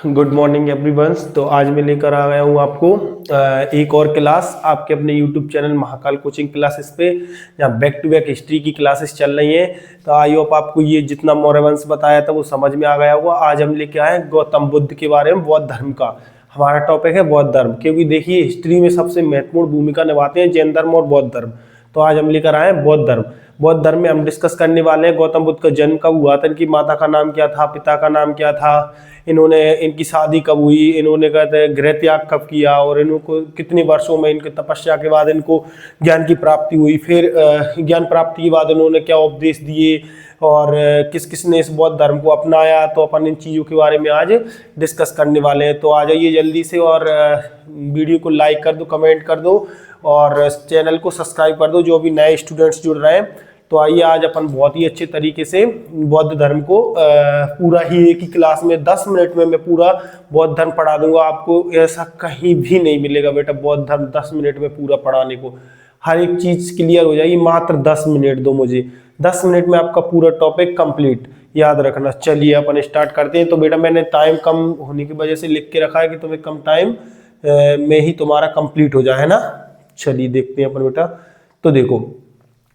Good morning everyone. तो आज मैं लेकर आ गया हूँ आपको एक और क्लास आपके अपने YouTube channel Mahakal coaching classes पे, जहाँ बैक टू बैक हिस्ट्री की क्लासेस चल रही हैं। तो आई होप आपको ये जितना मौर्य वंश बताया था वो समझ में आ गया होगा। आज हम लेके आए गौतम बुद्ध के बारे में, बौद्ध धर्म का हमारा टॉपिक है बौद्ध धर्म, क्योंकि देखिए हिस्ट्री में सबसे महत्वपूर्ण भूमिका निभाते हैं जैन धर्म और बौद्ध धर्म। तो आज हम लेकर आए हैं बौद्ध धर्म। बौद्ध धर्म में हम डिस्कस करने वाले हैं गौतम बुद्ध का जन्म कब हुआ था, इनकी माता का नाम क्या था, पिता का नाम क्या था, इनकी शादी कब हुई, इन्होंने कहते हैं गृह त्याग कब किया, और इनको कितने वर्षों में इनके तपस्या के बाद इनको ज्ञान की प्राप्ति हुई, फिर ज्ञान प्राप्ति के बाद इन्होंने क्या उपदेश दिए और किस किस ने इस बौद्ध धर्म को अपनाया। तो अपन इन चीज़ों के बारे में आज डिस्कस करने वाले हैं। तो आ जाइए जल्दी से और वीडियो को लाइक कर दो, कमेंट कर दो और चैनल को सब्सक्राइब कर दो जो भी नए स्टूडेंट्स जुड़ रहे हैं। तो आइए आज अपन बहुत ही अच्छे तरीके से बौद्ध धर्म को पूरा ही एक ही क्लास में 10 मिनट में मैं पूरा बौद्ध धर्म पढ़ा दूंगा। आपको ऐसा कहीं भी नहीं मिलेगा बेटा बौद्ध धर्म 10 मिनट में पूरा पढ़ाने को। हर एक चीज़ क्लियर हो जाएगी, मात्र 10 मिनट दो मुझे, 10 मिनट में आपका पूरा टॉपिक कंप्लीट, याद रखना। चलिए अपन स्टार्ट करते हैं। तो बेटा मैंने टाइम कम होने की वजह से लिख के रखा है कि तुम्हें कम टाइम में ही तुम्हारा कंप्लीट हो जाए, है ना। चलिए देखते हैं अपन बेटा। तो देखो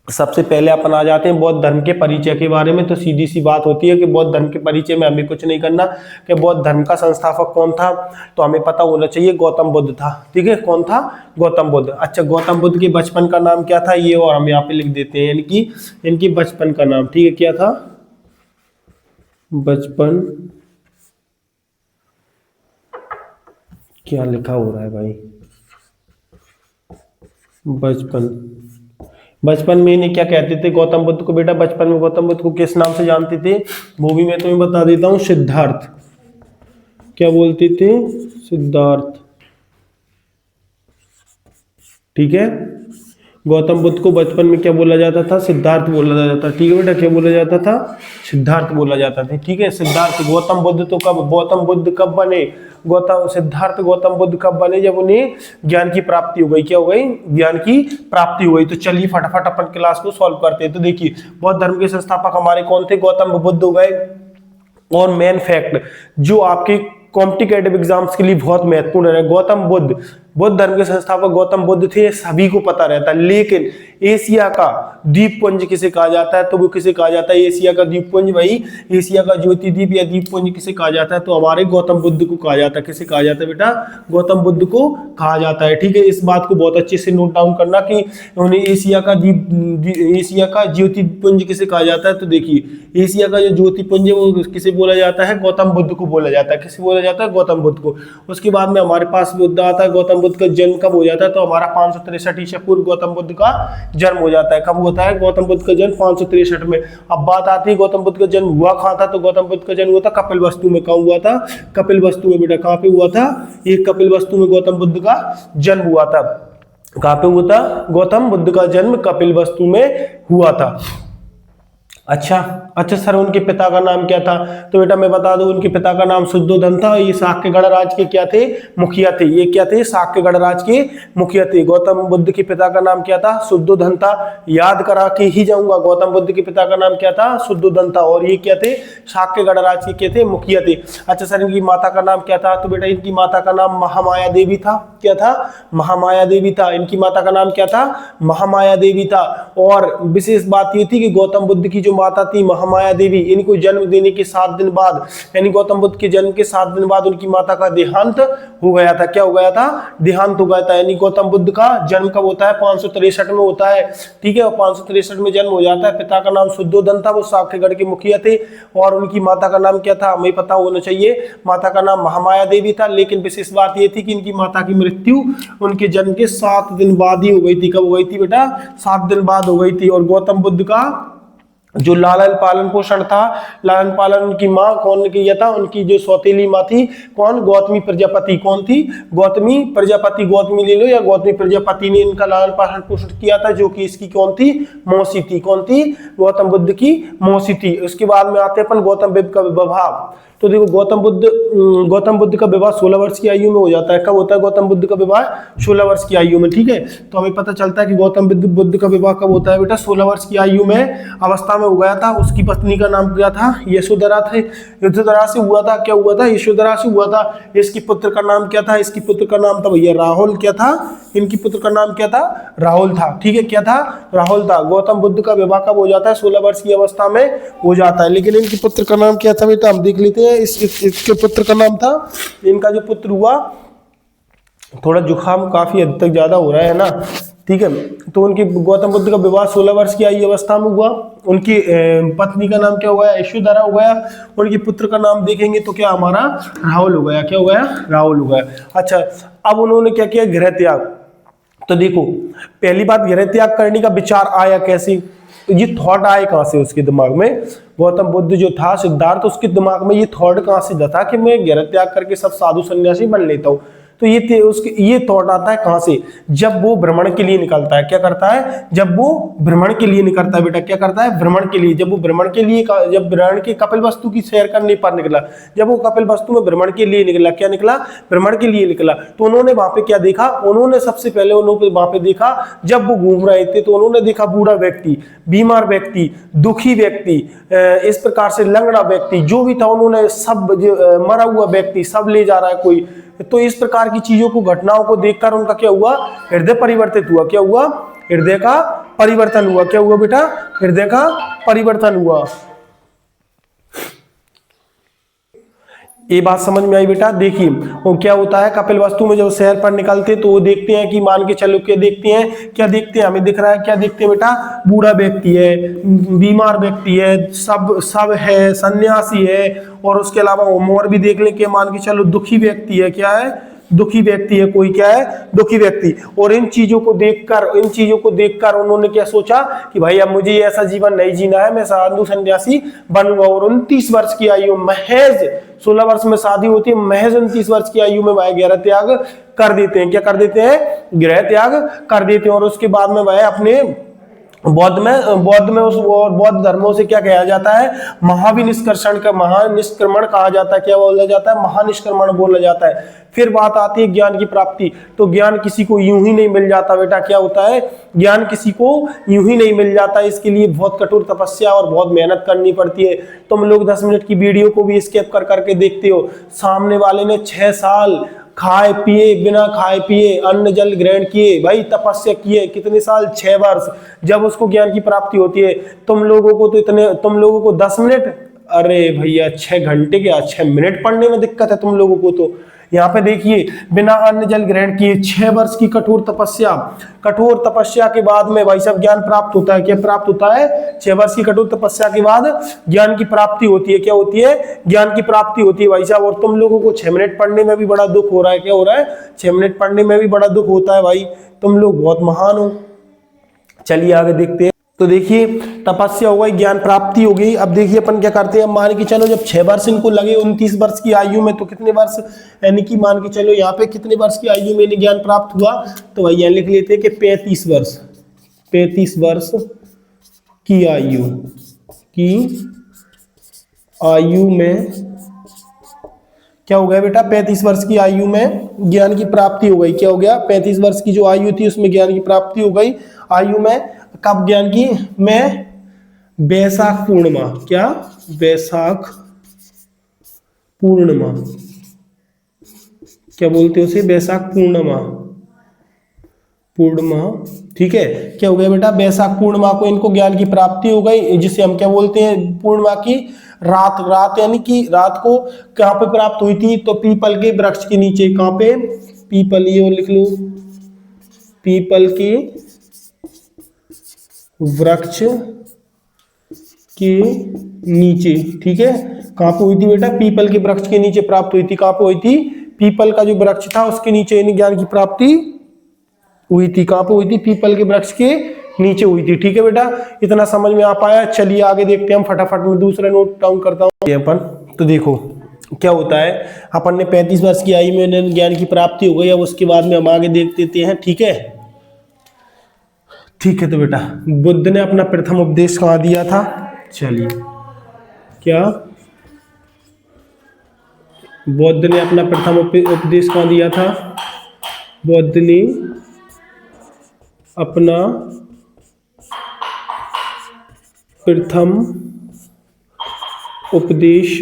सबसे पहले अपन आ जाते हैं बौद्ध धर्म के परिचय के बारे में। तो सीधी सी बात होती है कि बौद्ध धर्म के परिचय में हमें कुछ नहीं करना कि बौद्ध धर्म का संस्थापक कौन था, तो हमें पता होना चाहिए गौतम बुद्ध था। ठीक है, कौन था? गौतम बुद्ध। अच्छा, गौतम बुद्ध के बचपन का नाम क्या था ये और हम यहाँ पे लिख देते हैं, इनकी बचपन का नाम। ठीक है, क्या था? बचपन क्या लिखा हो रहा है भाई? बचपन में इन्हें क्या कहते थे गौतम बुद्ध को? बेटा बचपन में गौतम बुद्ध को किस नाम से जानते थे वो भी मैं तुम्हें बता देता हूं, सिद्धार्थ। क्या बोलते थे? सिद्धार्थ। ठीक है, गौतम बुद्ध को बचपन में क्या बोला जाता था? सिद्धार्थ बोला जाता था। ठीक है बेटा, क्या बोला जाता था? सिद्धार्थ बोला जाता था। ठीक है, सिद्धार्थ। गौतम बुद्ध तो गौतम बुद्ध कब बने? सिद्धार्थ गौतम बुद्ध कब बने? जब उन्हें ज्ञान की प्राप्ति हो गई। क्या हो गई? ज्ञान की प्राप्ति हो गई। तो चलिए फटाफट अपन क्लास को सॉल्व करते हैं। तो देखिए बौद्ध धर्म के संस्थापक हमारे कौन थे? गौतम बुद्ध हो गए। और मेन फैक्ट जो आपके कॉम्पिटिटिव एग्जाम्स के लिए बहुत महत्वपूर्ण है, गौतम बुद्ध बौद्ध धर्म के संस्थापक गौतम बुद्ध थे, सभी को पता रहता है। लेकिन एशिया का द्वीपपुंज किसे कहा जाता है? तो वो किसे कहा जाता है? एशिया का द्वीपपुंज, वही एशिया का ज्योति द्वीप या द्वीपपुंज किसे कहा जाता है? तो हमारे गौतम बुद्ध को कहा जाता है। किसे कहा जाता है बेटा? गौतम बुद्ध को कहा जाता है। ठीक है, इस बात को बहुत अच्छे से नोट डाउन करना कि उन्हें एशिया का ज्योतिपुंज किसे कहा जाता है। तो देखिए एशिया का जो ज्योतिपुंज है वो किसे बोला जाता है? गौतम बुद्ध को बोला जाता है। किसे बोला जाता है? गौतम बुद्ध को। उसके बाद में हमारे पास मुद्दा आता है गौतम बुद्ध का जन्म कब हो जाता है? तो हमारा 563 ईसा पूर्व गौतम बुद्ध का जन्म हो जाता है। कब होता है गौतम बुद्ध का जन्म? 563 में। अब बात आती है गौतम बुद्ध का जन्म हुआ कहाँ था? तो गौतम बुद्ध का जन्म हुआ था कपिलवस्तु में। कहाँ हुआ था? कपिलवस्तु में। बेटा कहाँ पे हुआ था? ये कपिलवस्तु में गौतम बुद्ध का जन्म हुआ था। कहाँ पे हुआ था? गौतम बुद्ध का जन्म कपिलवस्तु में हुआ था। अच्छा सर, उनके पिता का नाम क्या था? तो बेटा मैं बता दूं, उनके पिता का नाम शुद्धोधन था। ये शाक्य गणराज्य के क्या थे? मुखिया थे। ये क्या थे? शाक्य गणराज्य के मुखिया थे। गौतम बुद्ध के पिता का नाम क्या था? शुद्धोधन था। याद करा के ही जाऊंगा, गौतम बुद्ध के पिता का नाम क्या था? शुद्धोधन था। और ये क्या थे? शाक्य गणराज्य के थे? मुखिया थे। अच्छा सर, इनकी माता का नाम क्या था? तो बेटा इनकी माता का नाम महामाया देवी था। क्या था? महामाया देवी था। इनकी माता का नाम क्या था? महामाया देवी था। और विशेष बात ये थी कि गौतम बुद्ध की जो माता थी महामाया देवी, इनको जन्म देने के 7 दिन बाद, यानी गौतम बुद्ध के जन्म के 7 दिन बाद उनकी माता का देहांत हो गया था। क्या हो गया था? देहांत हो गया था। यानी गौतम बुद्ध का जन्म कब होता है? 563 में होता है। ठीक है, और 563 में जन्म हो जाता है। पिता का नाम शुद्धोधन था, वो शाक्यगढ़ के मुखिया थे। और उनकी माता का नाम क्या था? हमें पता होना चाहिए। माता का नाम महामाया देवी था। लेकिन विशेष बात यह थी कि इनकी माता की मृत्यु उनके जन्म के 7 दिन बाद ही हो गई थी। कब हो गई थी बेटा? 7 दिन बाद हो गई थी। और गौतम बुद्ध का जो लालन पालन पोषण था, लालन पालन उनकी माँ कौन किया था? उनकी जो सौतेली माँ थी कौन? गौतमी प्रजापति। कौन थी? गौतमी प्रजापति। गौतमी ले लो या गौतमी प्रजापति ने इनका लालन पालन पोषण किया था, जो कि इसकी कौन थी? मौसी थी। कौन थी? गौतम बुद्ध की मौसी थी। उसके बाद में आते अपन गौतम बुद्ध का विवाह। तो देखो गौतम बुद्ध का विवाह 16 वर्ष की आयु में हो जाता है। कब होता है गौतम बुद्ध का विवाह? 16 वर्ष की आयु में, ठीक है। तो हमें पता चलता है कि गौतम बुद्ध का विवाह कब होता है बेटा? 16 वर्ष की आयु में अवस्था में हो गया था। उसकी पत्नी का नाम क्या था? यशोधरा थे। यशोधरा से हुआ था, क्या हुआ था? यशोधरा से हुआ था। इसकी पुत्र का नाम क्या था? इसकी पुत्र का नाम था भैया राहुल। क्या था? इनकी पुत्र का नाम क्या था? राहुल था, ठीक है। क्या था? राहुल था। गौतम बुद्ध का विवाह कब हो जाता है? 16 वर्ष की अवस्था में हो जाता है। लेकिन इनके पुत्र का नाम क्या था बेटा? हम देख लेते हैं। इसके पुत्र का नाम था, इनका जो पुत्र हुआ, थोड़ा जुकाम काफी हद तक ज्यादा हो रहा है ना, ठीक है। तो उनकी गौतम बुद्ध का विवाह 16 वर्ष की आयु अवस्था में हुआ। उनकी पत्नी का नाम क्या हो गया? यशोधरा हो गया। उनके पुत्र का नाम देखेंगे तो क्या हमारा? राहुल हो गया। क्या हो गया? राहुल हो गया। अच्छा, अब उन्होंने क्या किया? गृह त्याग। तो देखो, पहली बात, गृह त्याग करने का विचार आया कैसे? तो ये थॉट आए कहां से उसके दिमाग में? गौतम बुद्ध जो था, सिद्धार्थ, उसके दिमाग में ये थॉट कहां से था कि मैं गृह त्याग करके सब साधु सन्यासी बन लेता हूं? तो ये थॉट आता है कहां से? जब वो भ्रमण के लिए निकलता है। क्या करता है? जब वो भ्रमण के लिए निकलता है बेटा। क्या करता है? भ्रमण के लिए। जब वो भ्रमण के लिए, जब भ्रमण के कपिलवस्तु की सैर करने पर निकला, जब वो कपिलवस्तु में भ्रमण के लिए निकला, क्या निकला? भ्रमण के लिए निकला। तो उन्होंने वहां पे क्या देखा? उन्होंने सबसे पहले उन्होंने वहां पे देखा, जब वो घूम रहे थे तो उन्होंने देखा बूढ़ा व्यक्ति, बीमार व्यक्ति, दुखी व्यक्ति, इस प्रकार से लंगड़ा व्यक्ति, जो भी था उन्होंने सब, मरा हुआ व्यक्ति सब ले जा रहा है कोई। तो इस प्रकार की चीजों को, घटनाओं को देखकर उनका क्या हुआ? हृदय परिवर्तित हुआ। क्या हुआ? हृदय का परिवर्तन हुआ। क्या हुआ बेटा? हृदय का परिवर्तन हुआ। ये बात समझ में आई बेटा? देखिए, वो क्या होता है, कपिलवस्तु में जब सैर पर निकलते तो वो देखते हैं कि, मान के चलो, क्या देखते हैं? क्या देखते हैं? हमें दिख रहा है, क्या देखते हैं बेटा? बूढ़ा व्यक्ति है, बीमार व्यक्ति है, सब है, सन्यासी है, और उसके अलावा और भी देख लें कि, मान के चलो, दुखी व्यक्ति है। क्या है? दुखी व्यक्ति है कोई। क्या है? दुखी व्यक्ति। और इन चीजों को देखकर उन्होंने क्या सोचा कि भाई अब मुझे ऐसा जीवन नहीं जीना है, मैं साधु सन्यासी बनूंगा। और 29 वर्ष की आयु, महज 16 वर्ष में शादी होती है, महज 29 वर्ष की आयु में वह गृह त्याग कर देते हैं। क्या कर देते हैं? गृह त्याग कर देते हैं। और उसके बाद में वह अपने बौद्ध में उस बौद्ध धर्मों से क्या कहा जाता है? महानिष्क्रमण कहा जाता है। क्या बोला जाता है? महानिष्क्रमण बोला जाता है। फिर बात आती है ज्ञान की प्राप्ति। तो ज्ञान किसी को यूं ही नहीं मिल जाता बेटा। क्या होता है? ज्ञान किसी को यूं ही नहीं मिल जाता। इसके लिए बहुत कठोर तपस्या और बहुत मेहनत करनी पड़ती है। तुम लोग 10 मिनट की वीडियो को भी स्किप कर करके देखते हो, सामने वाले ने 6 साल खाए पिए, बिना खाए पिए अन्न जल ग्रहण किए, भाई तपस्या किए, कितने साल? 6 वर्ष। जब उसको ज्ञान की प्राप्ति होती है, तुम लोगों को 10 मिनट, अरे भैया 6 घंटे क्या, 6 मिनट पढ़ने में दिक्कत है तुम लोगों को। तो यहाँ पे देखिए, बिना अन्न जल ग्रहण किए 6 वर्ष की कठोर तपस्या के बाद में भाई साहब ज्ञान प्राप्त होता है। क्या प्राप्त होता है? 6 वर्ष की कठोर तपस्या के बाद ज्ञान की प्राप्ति होती है। क्या होती है? ज्ञान की प्राप्ति होती है भाई साहब। और तुम लोगों को 6 मिनट पढ़ने में भी बड़ा दुख हो रहा है। क्या हो रहा है? 6 मिनट पढ़ने में भी बड़ा दुख होता है भाई। तुम लोग बहुत महान हो। चलिए आगे देखते हैं। तो देखिए, तपस्या हो गई, ज्ञान प्राप्ति हो गई। अब देखिए अपन क्या करते हैं, मान के चलो जब 6 वर्ष इनको लगे 29 वर्ष की आयु में, तो कितने वर्ष, यानी कि मान के चलो यहाँ पे कितने वर्ष की आयु में इन्हें ज्ञान प्राप्त हुआ? तो भाई यहाँ लिख लेते हैं कि 35 वर्ष। 35 वर्ष की आयु में क्या हो गया बेटा? 35 वर्ष की आयु में ज्ञान की प्राप्ति हो गई। क्या हो गया? 35 वर्ष की जो आयु थी उसमें ज्ञान की प्राप्ति हो गई। आयु में कब ज्ञान की? मैं बैसाख पूर्णिमा। क्या? बैसाख पूर्णिमा। क्या बोलते हैं उसे? बैसाख पूर्णिमा। ठीक है। क्या हो गया बेटा? बैसाख पूर्णिमा को इनको ज्ञान की प्राप्ति हो गई, जिसे हम क्या बोलते हैं? पूर्णिमा की रात, यानी कि रात को कहां पे प्राप्त हुई थी? तो पीपल के वृक्ष के नीचे। कहां पे? पीपल, ये लिख लो, पीपल के वृक्ष के नीचे। ठीक है। कहां पे हुई थी बेटा? पीपल के वृक्ष के नीचे प्राप्त हुई थी। कहां पे हुई थी? पीपल का जो वृक्ष था उसके नीचे इन ज्ञान की प्राप्ति हुई थी। कहां पे हुई थी? पीपल के वृक्ष के नीचे हुई थी। ठीक है बेटा, इतना समझ में आ पाया? चलिए आगे देखते हैं हम फटाफट में। दूसरा नोट डाउन करता हूं अपन। तो देखो क्या होता है, अपन ने 35 वर्ष की आयु में ज्ञान की प्राप्ति हो गई। अब उसके बाद में हम आगे देख देते हैं। ठीक है। ठीक है। तो बेटा, बुद्ध ने अपना प्रथम उपदेश कहाँ दिया था? चलिए, क्या? बौद्ध ने अपना प्रथम उपदेश कहाँ दिया था? बौद्ध ने अपना प्रथम उपदेश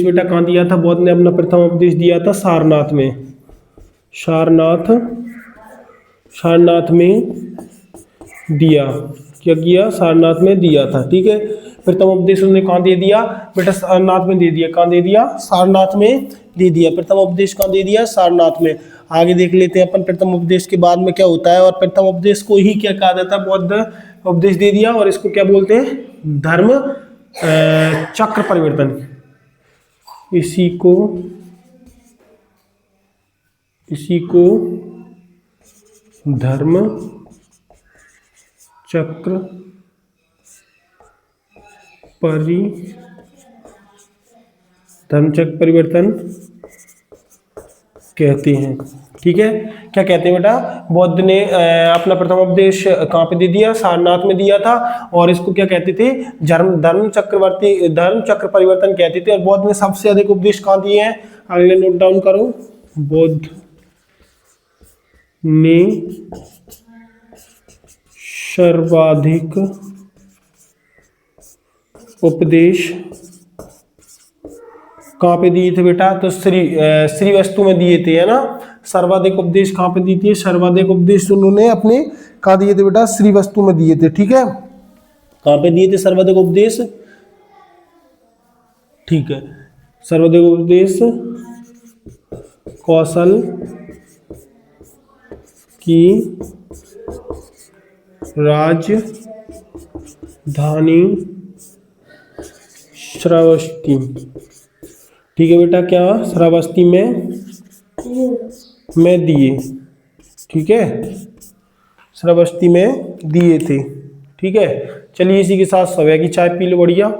बेटा कहाँ दिया था? बौद्ध ने अपना प्रथम उपदेश दिया था सारनाथ में। सारनाथ में दिया। क्या किया? सारनाथ में दिया था। ठीक है, प्रथम उपदेश उसने कहाँ दे दिया बेटा? सारनाथ में दे दिया। कहाँ दे दिया? सारनाथ में दे दिया। प्रथम उपदेश कहाँ दे दिया? सारनाथ में। आगे देख लेते हैं अपन प्रथम उपदेश के बाद में क्या होता है। और प्रथम उपदेश को ही क्या कहा जाता है? बौद्ध उपदेश दे दिया। और इसको क्या बोलते हैं? धर्म चक्र परिवर्तन। इसी को धर्म चक्र परिवर्तन कहते हैं। ठीक है, क्या कहते हैं बेटा? बौद्ध ने अपना प्रथम उपदेश कहाँ पे दे दिया? सारनाथ में दिया था। और इसको क्या कहते थे? धर्म चक्र परिवर्तन कहते थे। और बौद्ध ने सबसे अधिक उपदेश कहाँ दिए हैं? अगले नोट डाउन करो। बौद्ध ने सर्वाधिक उपदेश कहाँ पे दिए थे बेटा? तो श्रीवस्तु में दिए थे, है ना। सर्वाधिक उपदेश कहाँ पे दिए थे? सर्वाधिक उपदेश उन्होंने अपने कहाँ दिए थे बेटा? श्रीवस्तु में दिए थे। ठीक है, कहाँ पे दिए थे सर्वाधिक उपदेश? ठीक है, सर्वाधिक उपदेश कौशल की राजधानी श्रावस्ती। ठीक है बेटा, क्या? श्रावस्ती में दिए। ठीक है, श्रावस्ती में दिए थे। ठीक है, चलिए इसी के साथ सुबह की चाय पी लो। बढ़िया,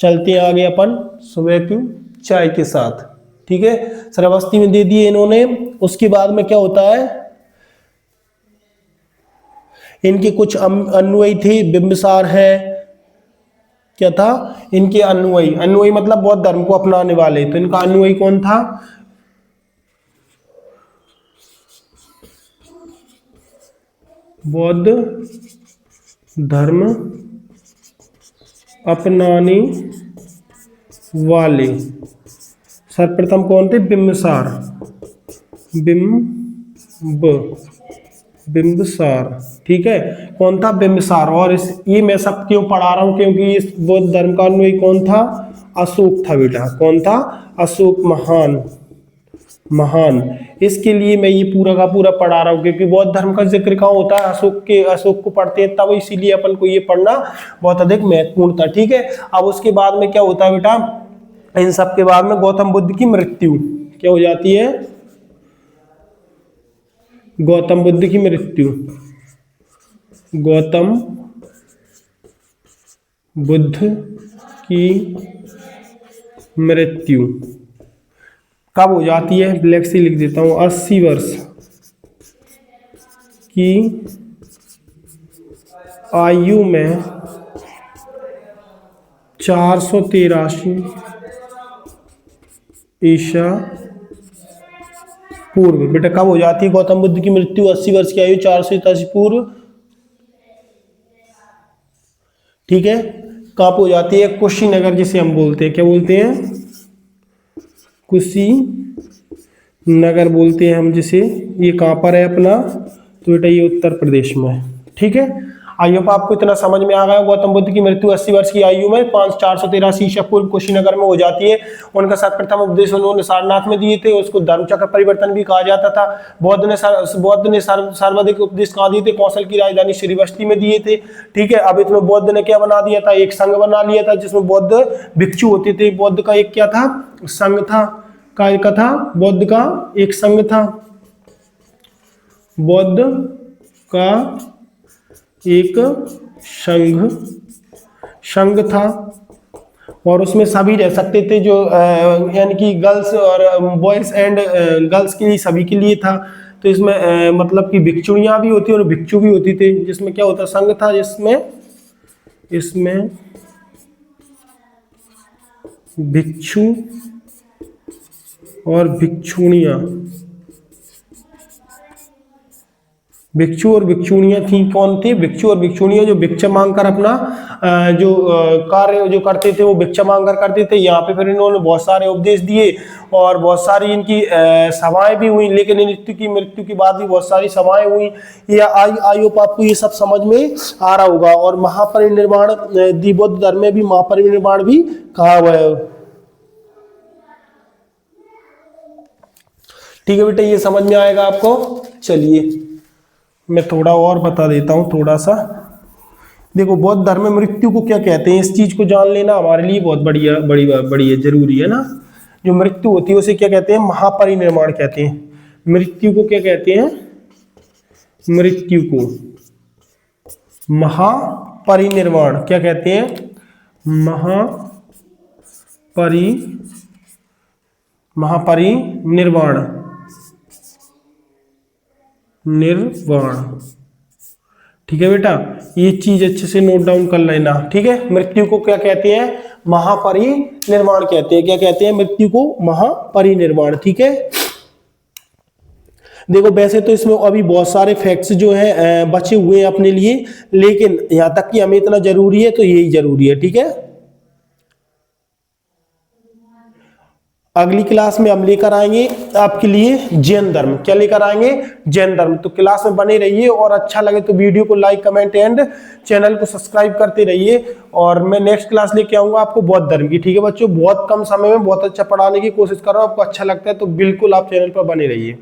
चलते हैं आगे अपन सुबह की चाय के साथ। ठीक है, श्रावस्ती में दे दिए इन्होंने। उसके बाद में क्या होता है? इनके कुछ अनुयायी थे, बिंबिसार है। क्या था? इनके अनुयायी मतलब बौद्ध धर्म को अपनाने वाले। तो इनका अनुयायी कौन था? बौद्ध धर्म अपनाने वाले सर्वप्रथम कौन थे? बिंबिसार। ठीक है, कौन था? बिंबिसार। और ये मैं सब क्यों पढ़ा रहा हूं? क्योंकि इस बौद्ध धर्म का अनुयायी कौन था? अशोक था बेटा। कौन था? अशोक महान। इसके लिए मैं ये पूरा का पूरा पढ़ा रहा हूँ, क्योंकि बौद्ध धर्म का जिक्र कहाँ होता है? अशोक को पढ़ते हैं तब, इसीलिए अपन को ये पढ़ना बहुत अधिक महत्वपूर्ण था। ठीक है, अब उसके बाद में क्या होता है बेटा? इन सब के बाद में गौतम बुद्ध की मृत्यु क्या हो जाती है? गौतम बुद्ध की मृत्यु। गौतम बुद्ध की मृत्यु कब हो जाती है? ब्लैक से लिख देता हूं। 80 वर्ष की आयु में 483 ईसा पूर्व। बेटा कब हो जाती है गौतम बुद्ध की मृत्यु? 80 वर्ष की आयु 483 पूर्व। ठीक है, कहाँ हो जाती है? कुशीनगर, जिसे हम बोलते हैं, क्या बोलते हैं? कुशीनगर बोलते हैं हम जिसे। ये कहाँ पर है अपना? तो बेटा ये उत्तर प्रदेश में है। ठीक है, आई होप आपको इतना समझ में आ गया। गौतम बुद्ध की मृत्यु 80 वर्ष की आयु में 483 ईसा पूर्व कुशीनगर में हो जाती है। उनका सर्वप्रथम उपदेश उन्होंने सारनाथ में दिए थे। उसको धर्मचक्र परिवर्तन भी कहा जाता था। बौद्ध ने सर्वाधिक उपदेश कहाँ दिए थे? कौशल की राजधानी श्रीवस्ती में दिए थे। ठीक है, अब इसमें बौद्ध ने क्या बना दिया था? एक संघ बना लिया था, जिसमें बौद्ध भिक्षु होते थे। बौद्ध का एक क्या था? संघ था। का था? बौद्ध का एक संघ था। बौद्ध का एक संघ था, और उसमें सभी रह सकते थे, जो यानी कि गर्ल्स और बॉयज एंड गर्ल्स के लिए, सभी के लिए था। तो इसमें मतलब कि भिक्षुणियां भी होती और भिक्षु भी होती थे। जिसमें क्या होता? संघ था, जिसमें भिक्षु और भिक्षुणियां, भिक्षु और भिक्षुणियां थी, कौन थी? भिक्षु और भिक्षुणियां जो भिक्षा मांगकर अपना जो कार्य जो करते थे वो भिक्षा मांगकर करते थे। यहाँ पे फिर इन्होंने बहुत सारे उपदेश दिए और बहुत सारी इनकी सभाएं भी हुई, लेकिन मृत्यु की बाद भी बहुत सारी सभाएं हुई। ये आई होप आपको ये सब समझ में आ रहा होगा। और महापरिनिर्वाण बौद्ध धर्म में भी महापरिनिर्वाण भी कहा हुआ है। ठीक है बेटा, ये समझ में आएगा आपको। चलिए मैं थोड़ा और बता देता हूं थोड़ा सा। देखो बौद्ध धर्म में मृत्यु को क्या कहते हैं, इस चीज को जान लेना हमारे लिए बहुत बड़ी जरूरी है ना। जो मृत्यु होती है उसे क्या कहते हैं? महापरिनिर्वाण कहते हैं। मृत्यु को क्या कहते हैं? मृत्यु को महापरिनिर्वाण क्या कहते हैं? महापरिनिर्वाण ठीक है बेटा, ये चीज अच्छे से नोट डाउन कर लेना। ठीक है, मृत्यु को क्या कहते हैं? महापरिनिर्वाण कहते हैं। क्या कहते हैं? मृत्यु को महापरिनिर्वाण। ठीक है, देखो वैसे तो इसमें अभी बहुत सारे फैक्ट्स जो है बचे हुए हैं अपने लिए, लेकिन यहां तक कि हमें इतना जरूरी है तो यही जरूरी है। ठीक है, अगली क्लास में हम लेकर आएंगे आपके लिए जैन धर्म। क्या लेकर आएंगे? जैन धर्म। तो क्लास में बने रहिए और अच्छा लगे तो वीडियो को लाइक, कमेंट एंड चैनल को सब्सक्राइब करते रहिए। और मैं नेक्स्ट क्लास लेके आऊंगा आपको बौद्ध धर्म की। ठीक है बच्चों, बहुत कम समय में बहुत अच्छा पढ़ाने की कोशिश कर रहा हूं। आपको अच्छा लगता है तो बिल्कुल आप चैनल पर बने रहिए।